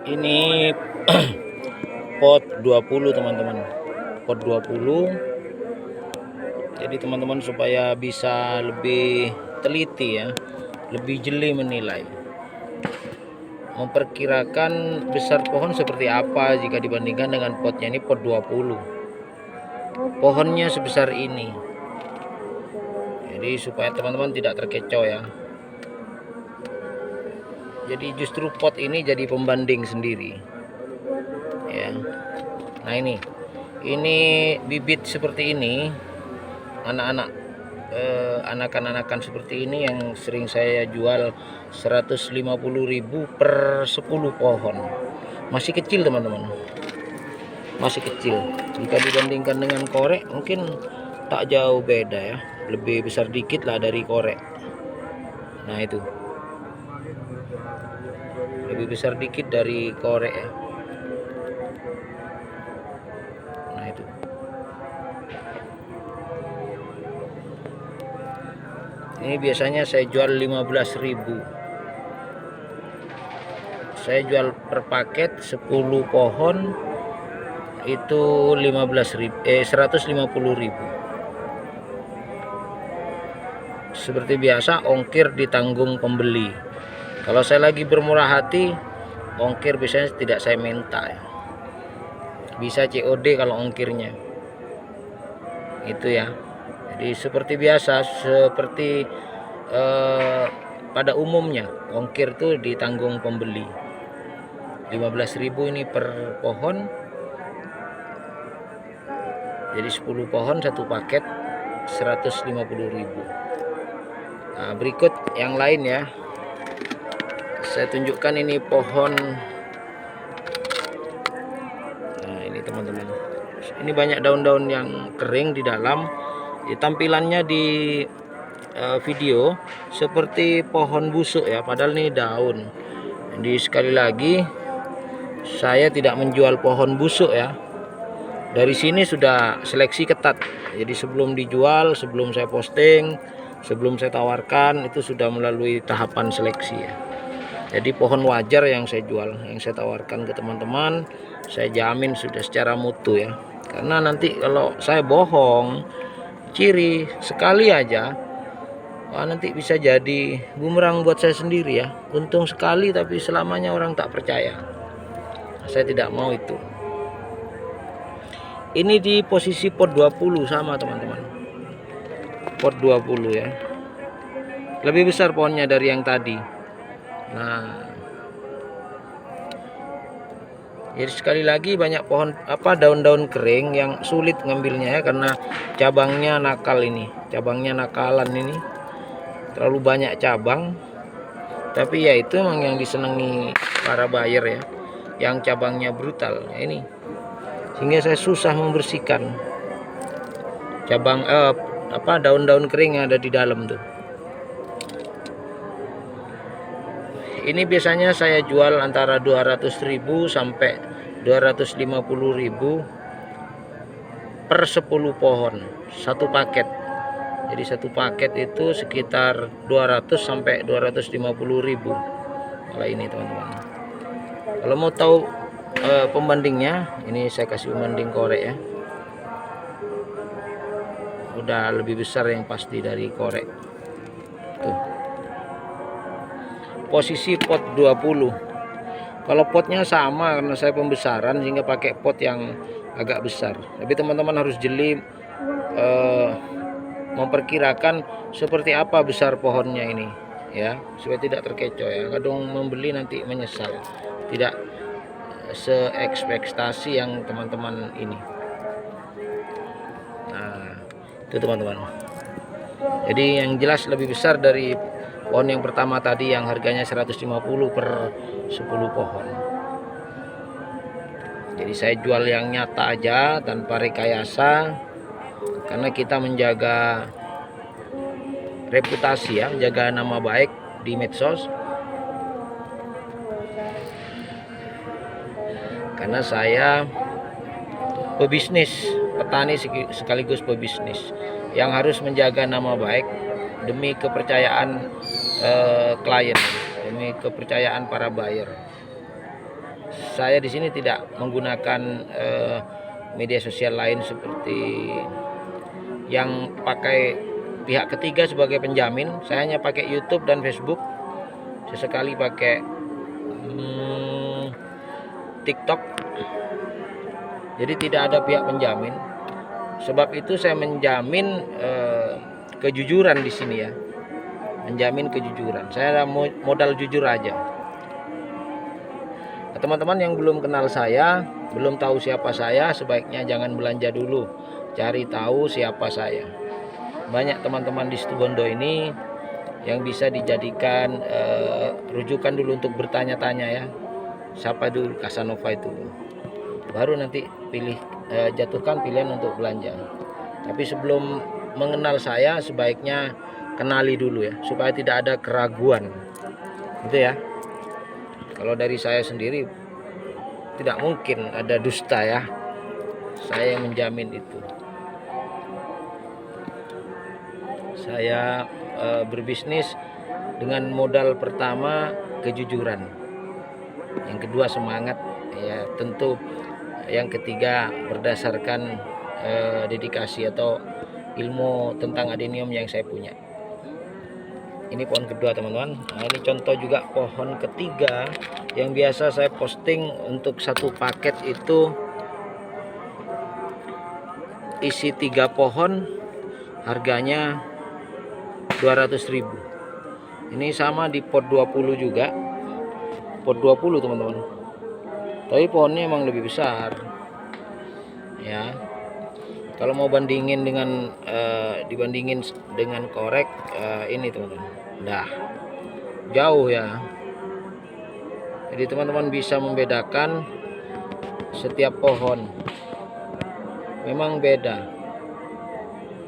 Ini pot 20 teman-teman, pot 20. Jadi teman-teman supaya bisa lebih teliti ya, lebih jeli menilai, memperkirakan besar pohon seperti apa jika dibandingkan dengan potnya. Ini pot 20, pohonnya sebesar ini. Jadi supaya teman-teman tidak terkecoh ya. Jadi justru pot ini jadi pembanding sendiri ya. Nah ini bibit seperti ini, anakan-anakan seperti ini yang sering saya jual 150.000 per 10 pohon. Masih kecil teman-teman, masih kecil. Jika dibandingkan dengan korek mungkin tak jauh beda ya, lebih besar dikit lah dari korek. Nah itu lebih besar dikit dari korek ya. Nah itu ini biasanya saya jual 15.000. Saya jual per paket 10 pohon itu 150.000. Seperti biasa ongkir ditanggung pembeli. Kalau saya lagi bermurah hati, ongkir biasanya tidak saya minta ya. Bisa COD kalau ongkirnya. Itu ya. Jadi seperti biasa, seperti pada umumnya ongkir tuh ditanggung pembeli. 15.000 ini per pohon. Jadi 10 pohon satu paket 150.000. Nah, berikut yang lain ya. Saya tunjukkan ini pohon. Nah, ini teman-teman. Ini banyak daun-daun yang kering di dalam. Tampilannya di video seperti pohon busuk ya, padahal ini daun. Jadi sekali lagi saya tidak menjual pohon busuk ya. Dari sini sudah seleksi ketat. Jadi sebelum dijual, sebelum saya posting, sebelum saya tawarkan, itu sudah melalui tahapan seleksi ya. Jadi pohon wajar yang saya jual, yang saya tawarkan ke teman-teman, saya jamin sudah secara mutu ya. Karena nanti kalau saya bohong, ciri sekali aja, nanti bisa jadi bumerang buat saya sendiri ya. Untung sekali tapi selamanya orang tak percaya. Saya tidak mau itu. Ini di posisi pot 20 sama teman-teman. Pot 20 ya. Lebih besar pohonnya dari yang tadi. Nah, jadi sekali lagi banyak pohon daun-daun kering yang sulit ngambilnya ya, karena cabangnya nakal ini, cabangnya nakalan ini, terlalu banyak cabang. Tapi ya itu memang yang disenangi para buyer ya, yang cabangnya brutal ya ini, sehingga saya susah membersihkan cabang daun-daun kering yang ada di dalam tuh. Ini biasanya saya jual antara 200.000 sampai 250.000 per 10 pohon satu paket. Jadi satu paket itu sekitar 200 sampai 250.000. Kalau ini teman-teman. Kalau mau tahu pembandingnya, ini saya kasih pembanding korek ya. Udah lebih besar yang pasti dari korek. Tuh. Posisi pot 20. Kalau potnya sama karena saya pembesaran sehingga pakai pot yang agak besar. Tapi teman-teman harus jeli memperkirakan seperti apa besar pohonnya ini ya, supaya tidak terkecoh ya. Kadang membeli nanti menyesal, tidak seekspektasi yang teman-teman ini. Nah, itu teman-teman. Jadi yang jelas lebih besar dari pohon yang pertama tadi yang harganya 150 per 10 pohon. Jadi saya jual yang nyata aja tanpa rekayasa, karena kita menjaga reputasi ya, jaga nama baik di medsos. Karena saya pebisnis, petani sekaligus pebisnis yang harus menjaga nama baik demi kepercayaan klien, demi kepercayaan para buyer. saya di sini tidak menggunakan media sosial lain seperti yang pakai pihak ketiga sebagai penjamin. Saya hanya pakai YouTube dan Facebook, sesekali pakai TikTok. Jadi tidak ada pihak penjamin. Sebab itu saya menjamin kejujuran di sini ya. Menjamin kejujuran. Saya modal jujur aja. Nah, teman-teman yang belum kenal saya, belum tahu siapa saya, sebaiknya jangan belanja dulu. Cari tahu siapa saya. Banyak teman-teman di Situbondo ini yang bisa dijadikan rujukan dulu untuk bertanya-tanya ya. Siapa dulu Casanova itu? Baru nanti jatuhkan pilihan untuk belanja. Tapi sebelum mengenal saya, sebaiknya kenali dulu ya, supaya tidak ada keraguan gitu ya. Kalau dari saya sendiri tidak mungkin ada dusta ya, saya menjamin itu. Saya berbisnis dengan modal pertama kejujuran, yang kedua semangat ya, tentu yang ketiga berdasarkan dedikasi atau ilmu tentang adenium yang saya punya. Ini pohon kedua teman-teman. Nah, ini contoh juga pohon ketiga yang biasa saya posting. Untuk satu paket itu isi 3 pohon, harganya 200.000. Ini sama di pot 20 juga, pot 20 teman-teman, tapi pohonnya emang lebih besar ya. Kalau mau bandingin dengan dibandingin dengan korek ini teman-teman, nah jauh ya. Jadi teman-teman bisa membedakan setiap pohon, memang beda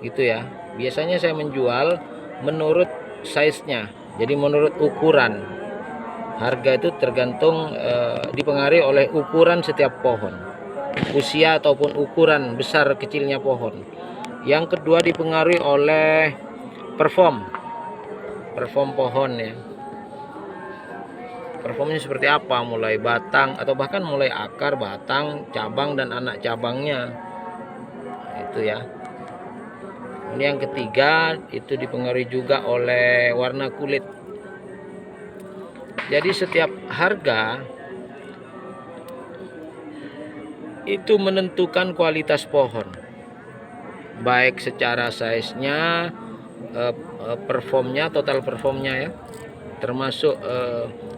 gitu ya. Biasanya saya menjual menurut size-nya, jadi menurut ukuran. Harga itu tergantung dipengaruhi oleh ukuran setiap pohon, usia ataupun ukuran besar kecilnya pohon. Yang kedua dipengaruhi oleh perform pohon ya. Performnya seperti apa, mulai batang atau bahkan mulai akar, batang, cabang dan anak cabangnya itu ya. Ini yang ketiga itu dipengaruhi juga oleh warna kulit. Jadi setiap harga itu menentukan kualitas pohon, baik secara size-nya, performnya, total performnya ya, termasuk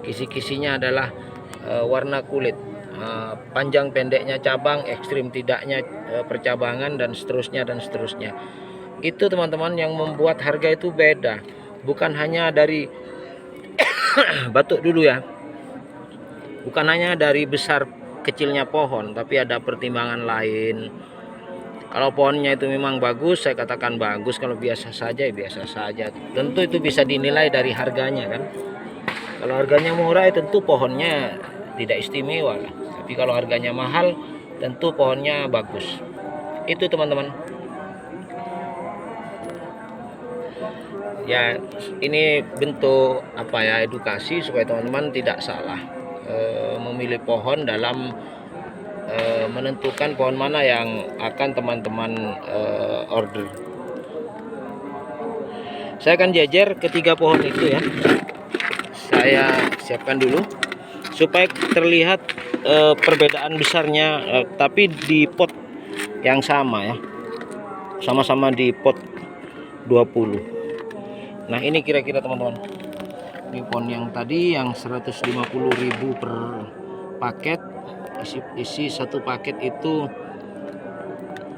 kisi-kisinya adalah warna kulit, panjang pendeknya cabang, ekstrim tidaknya percabangan, dan seterusnya dan seterusnya. Itu teman-teman yang membuat harga itu beda. Bukan hanya dari batuk dulu ya, bukan hanya dari besar kecilnya pohon, tapi ada pertimbangan lain. Kalau pohonnya itu memang bagus, saya katakan bagus. Kalau biasa saja ya biasa saja. Tentu itu bisa dinilai dari harganya kan. Kalau harganya murah ya tentu pohonnya tidak istimewa lah. Tapi kalau harganya mahal tentu pohonnya bagus. Itu teman-teman. Ya ini bentuk apa ya, edukasi supaya teman-teman tidak salah memilih pohon dalam menentukan pohon mana yang akan teman-teman order. Saya akan jajar ketiga pohon itu ya. Saya siapkan dulu supaya terlihat perbedaan besarnya, tapi di pot yang sama ya, sama-sama di pot 20. Nah ini kira-kira teman-teman, ini pohon yang tadi yang 150.000 per paket, isi satu paket itu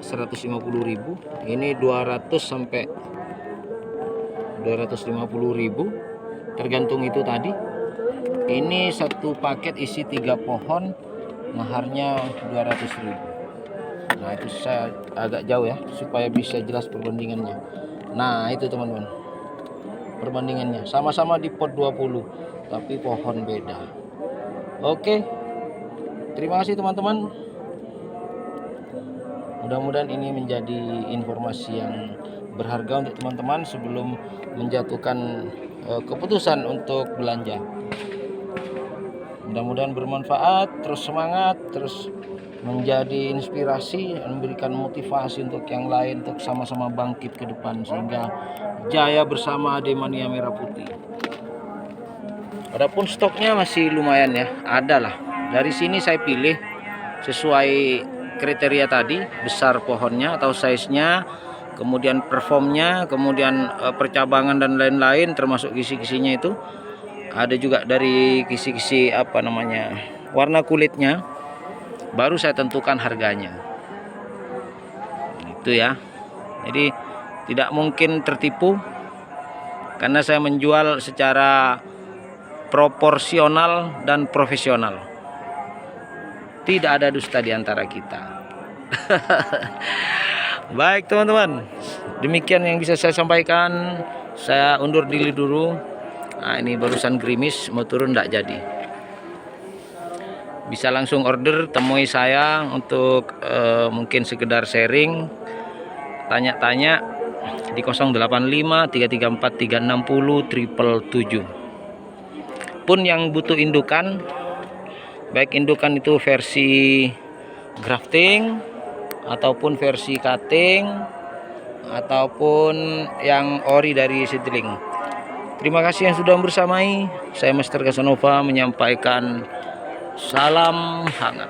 150.000. Ini 200 sampai 250.000 tergantung itu tadi. Ini satu paket isi 3 pohon, maharnya 200.000. Nah itu saya agak jauh ya supaya bisa jelas perbandingannya. Nah itu teman-teman, perbandingannya sama-sama di pot 20 tapi pohon beda. Oke, terima kasih teman-teman. Mudah-mudahan ini menjadi informasi yang berharga untuk teman-teman sebelum menjatuhkan keputusan untuk belanja. Mudah-mudahan bermanfaat, terus semangat, terus menjadi inspirasi, memberikan motivasi untuk yang lain untuk sama-sama bangkit ke depan sehingga jaya bersama Aremania Merah Putih. Adapun stoknya masih lumayan ya, ada lah. Dari sini saya pilih sesuai kriteria tadi, besar pohonnya atau size-nya, kemudian performnya, kemudian percabangan dan lain-lain termasuk kisi-kisinya itu. Ada juga dari kisi-kisi warna kulitnya. Baru saya tentukan harganya. Itu ya. Jadi tidak mungkin tertipu karena saya menjual secara proporsional dan profesional. Tidak ada dusta di antara kita. Baik teman-teman, demikian yang bisa saya sampaikan. Saya undur diri dulu. Nah, ini barusan gerimis, mau turun tidak jadi. Bisa langsung order, temui saya untuk mungkin sekedar sharing, tanya-tanya di 085 334 360 777. Pun yang butuh indukan, baik indukan itu versi grafting ataupun versi cutting ataupun yang ori dari seedling. Terima kasih yang sudah bersamai. Saya Master Casanova menyampaikan salam hangat.